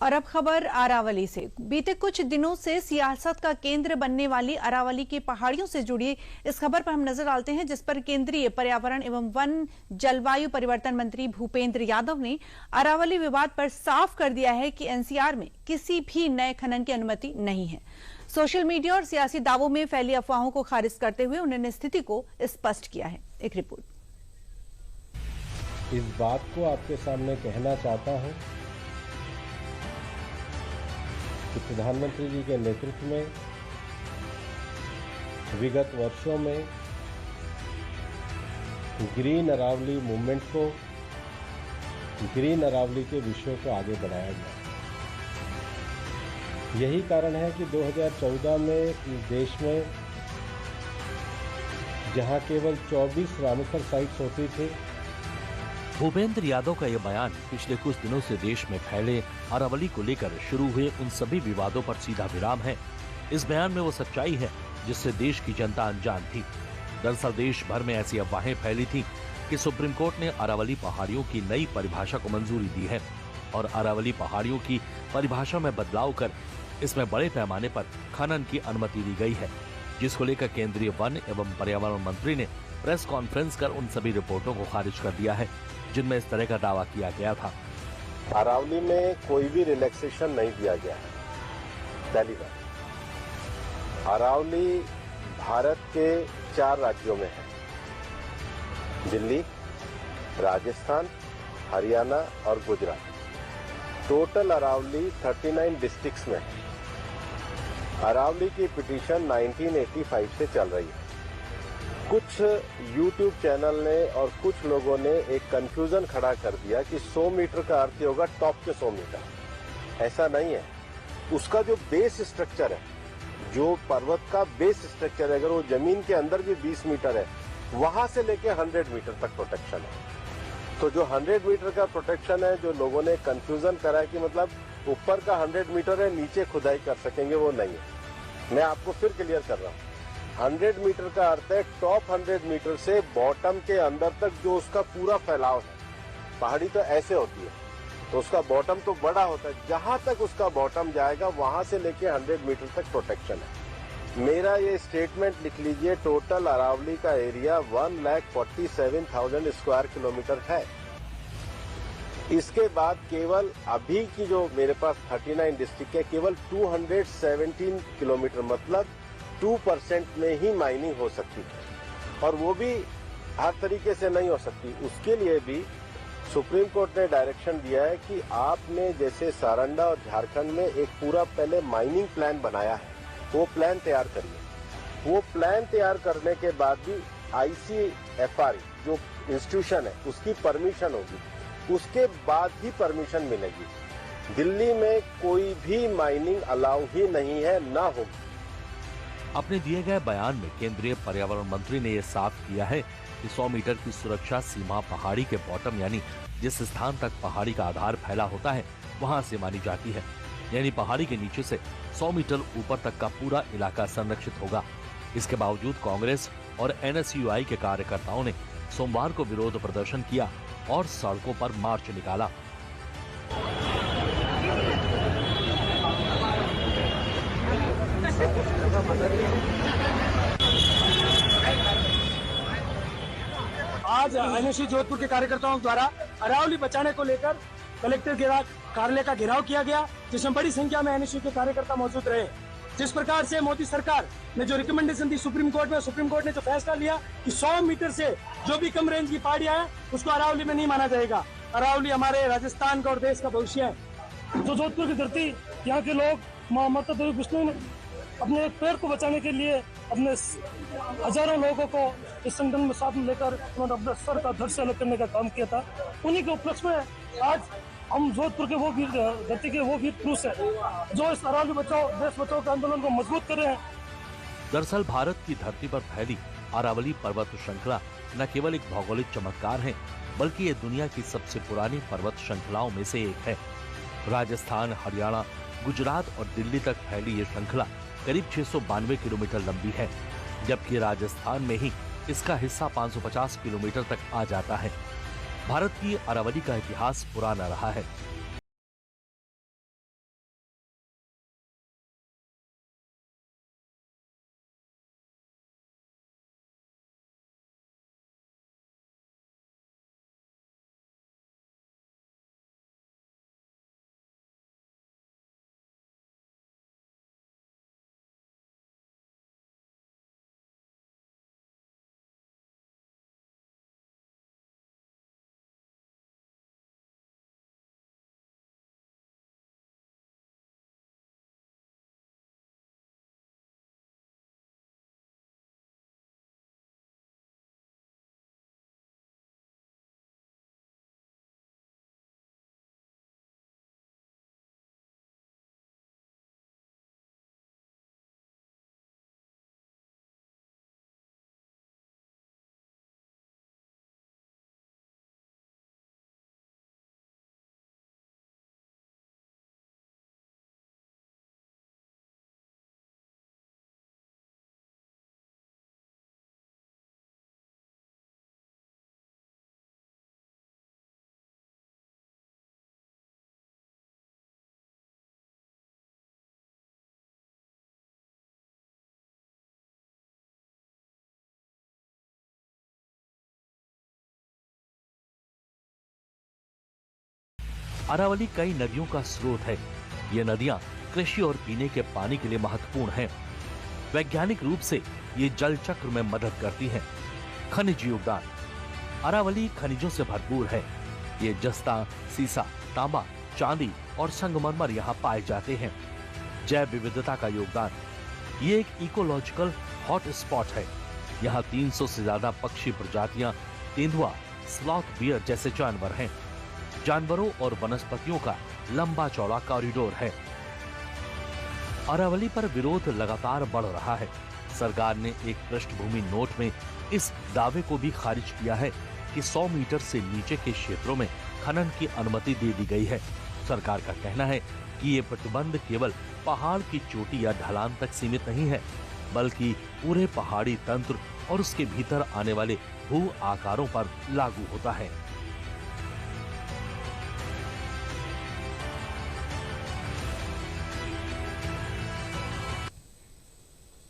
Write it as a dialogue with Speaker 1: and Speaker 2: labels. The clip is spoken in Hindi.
Speaker 1: और अब खबर अरावली से। बीते कुछ दिनों से सियासत का केंद्र बनने वाली अरावली की पहाड़ियों से जुड़ी इस खबर पर हम नजर डालते हैं, जिस पर केंद्रीय पर्यावरण एवं वन जलवायु परिवर्तन मंत्री भूपेंद्र यादव ने अरावली विवाद पर साफ कर दिया है कि एनसीआर में किसी भी नए खनन की अनुमति नहीं है। सोशल मीडिया और सियासी दावों में फैली अफवाहों को खारिज करते हुए उन्होंने स्थिति को स्पष्ट किया है। एक रिपोर्ट।
Speaker 2: इस बात को आपके सामने कहना चाहता हूं कि प्रधानमंत्री जी के नेतृत्व में विगत वर्षों में ग्रीन अरावली मूवमेंट को, ग्रीन अरावली के विषयों को आगे बढ़ाया गया। यही कारण है कि 2014 में इस देश में जहां केवल 24 रामसर साइट्स होती थी।
Speaker 3: भूपेंद्र यादव का यह बयान पिछले कुछ दिनों से देश में फैले अरावली को लेकर शुरू हुए उन सभी विवादों पर सीधा विराम है। इस बयान में वो सच्चाई है जिससे देश की जनता अनजान थी। दरअसल देश भर में ऐसी अफवाहें फैली थी कि सुप्रीम कोर्ट ने अरावली पहाड़ियों की नई परिभाषा को मंजूरी दी है और अरावली पहाड़ियों की परिभाषा में बदलाव कर इसमें बड़े पैमाने पर खनन की अनुमति दी गई है, जिसको लेकर केंद्रीय वन एवं पर्यावरण मंत्री ने प्रेस कॉन्फ्रेंस कर उन सभी रिपोर्टों को खारिज कर दिया है जिनमें इस तरह का दावा किया गया था।
Speaker 2: अरावली में कोई भी रिलैक्सेशन नहीं दिया गया है। पहली बात, अरावली भारत के 4 राज्यों में है, दिल्ली, राजस्थान, हरियाणा और गुजरात। टोटल अरावली 39 डिस्ट्रिक्ट्स में है। अरावली की पिटीशन 1985 से चल रही है। कुछ YouTube चैनल ने और कुछ लोगों ने एक कंफ्यूजन खड़ा कर दिया कि 100 मीटर का अर्थ होगा टॉप के 100 मीटर। ऐसा नहीं है। उसका जो बेस स्ट्रक्चर है, जो पर्वत का बेस स्ट्रक्चर है, अगर वो जमीन के अंदर भी 20 मीटर है, वहां से लेके 100 मीटर तक प्रोटेक्शन है। तो जो 100 मीटर का प्रोटेक्शन है, जो लोगों ने कंफ्यूजन करा है कि मतलब ऊपर का 100 मीटर है, नीचे खुदाई कर सकेंगे, वो नहीं है। मैं आपको फिर क्लियर कर रहा हूँ। 100 मीटर का अर्थ है टॉप 100 मीटर से बॉटम के अंदर तक जो उसका पूरा फैलाव है। पहाड़ी तो ऐसे होती है, तो उसका बॉटम तो बड़ा होता है। जहां तक उसका बॉटम जाएगा वहां से लेके 100 मीटर तक प्रोटेक्शन है। मेरा ये स्टेटमेंट लिख लीजिए, टोटल अरावली का एरिया 1,47,000 स्क्वायर किलोमीटर है। इसके बाद केवल अभी की जो मेरे पास 39 डिस्ट्रिक्ट है, केवल 217 किलोमीटर, मतलब 2% में ही माइनिंग हो सकती है, और वो भी हर तरीके से नहीं हो सकती। उसके लिए भी सुप्रीम कोर्ट ने डायरेक्शन दिया है कि आपने जैसे सारंडा और झारखंड में एक पूरा पहले माइनिंग प्लान बनाया है, वो प्लान तैयार करिए। वो प्लान तैयार करने के बाद भी ICFR जो इंस्टीट्यूशन है उसकी परमिशन होगी, उसके बाद ही परमिशन मिलेगी। दिल्ली में कोई भी माइनिंग अलाउ ही नहीं है, ना होगी।
Speaker 3: अपने दिए गए बयान में केंद्रीय पर्यावरण मंत्री ने यह साफ किया है कि 100 मीटर की सुरक्षा सीमा पहाड़ी के बॉटम यानी जिस स्थान तक पहाड़ी का आधार फैला होता है वहां से मानी जाती है। यानी पहाड़ी के नीचे से 100 मीटर ऊपर तक का पूरा इलाका संरक्षित होगा। इसके बावजूद कांग्रेस और NSUI के कार्यकर्ताओं ने सोमवार को विरोध प्रदर्शन किया और सड़कों पर मार्च निकाला।
Speaker 4: आज NSU जोधपुर के कार्यकर्ताओं द्वारा अरावली बचाने को लेकर कलेक्टर कार्यालय का घेराव किया गया, जिसमें बड़ी संख्या में NSU के कार्यकर्ता मौजूद रहे। जिस प्रकार से मोदी सरकार ने जो रिकमेंडेशन दी सुप्रीम कोर्ट में, सुप्रीम कोर्ट ने जो फैसला लिया कि 100 मीटर से जो भी कम रेंज की पहाड़ियां हैं उसको अरावली में नहीं माना जाएगा। अरावली हमारे राजस्थान का और देश का भविष्य है।
Speaker 5: जो जोधपुर की धरती, यहाँ के लोग माता देवी विष्णु ने अपने पेड़ को बचाने के लिए अपने हजारों लोगों को इस संगठन में साथ में लेकर उन्होंने अपने सर का धड़ से अलग करने का काम किया था। उन्हीं के उपलक्ष्य में आज हम जोधपुर के वो वीर धरती के वो वीर पुरुष है जो इस अरावली बचाओ देश बचाओ के आंदोलन को मजबूत कर रहे हैं।
Speaker 3: दरअसल भारत की धरती पर फैली अरावली पर्वत श्रृंखला न केवल एक भौगोलिक चमत्कार है, बल्कि ये दुनिया की सबसे पुरानी पर्वत श्रृंखलाओं में से एक है। राजस्थान, हरियाणा, गुजरात और दिल्ली तक फैली ये श्रृंखला करीब 692 किलोमीटर लंबी है, जबकि राजस्थान में ही इसका हिस्सा 550 किलोमीटर तक आ जाता है। भारत की अरावली का इतिहास पुराना रहा है। अरावली कई नदियों का स्रोत है। ये नदियां कृषि और पीने के पानी के लिए महत्वपूर्ण हैं। वैज्ञानिक रूप से ये जल चक्र में मदद करती हैं। खनिज योगदान, अरावली खनिजों से भरपूर है। ये जस्ता, सीसा, तांबा, चांदी और संगमरमर यहाँ पाए जाते हैं। जैव विविधता का योगदान, ये एक इकोलॉजिकल हॉट स्पॉट है। यहाँ 300 से ज्यादा पक्षी प्रजातियां, तेंदुआ, स्लॉथ बियर जैसे जानवर हैं। जानवरों और वनस्पतियों का लंबा चौड़ा कॉरिडोर है। अरावली पर विरोध लगातार बढ़ रहा है। सरकार ने एक पृष्ठभूमि नोट में इस दावे को भी खारिज किया है कि 100 मीटर से नीचे के क्षेत्रों में खनन की अनुमति दे दी गई है। सरकार का कहना है कि ये प्रतिबंध केवल पहाड़ की चोटी या ढलान तक सीमित नहीं है, बल्कि पूरे पहाड़ी तंत्र और उसके भीतर आने वाले भू आकारों पर लागू होता है।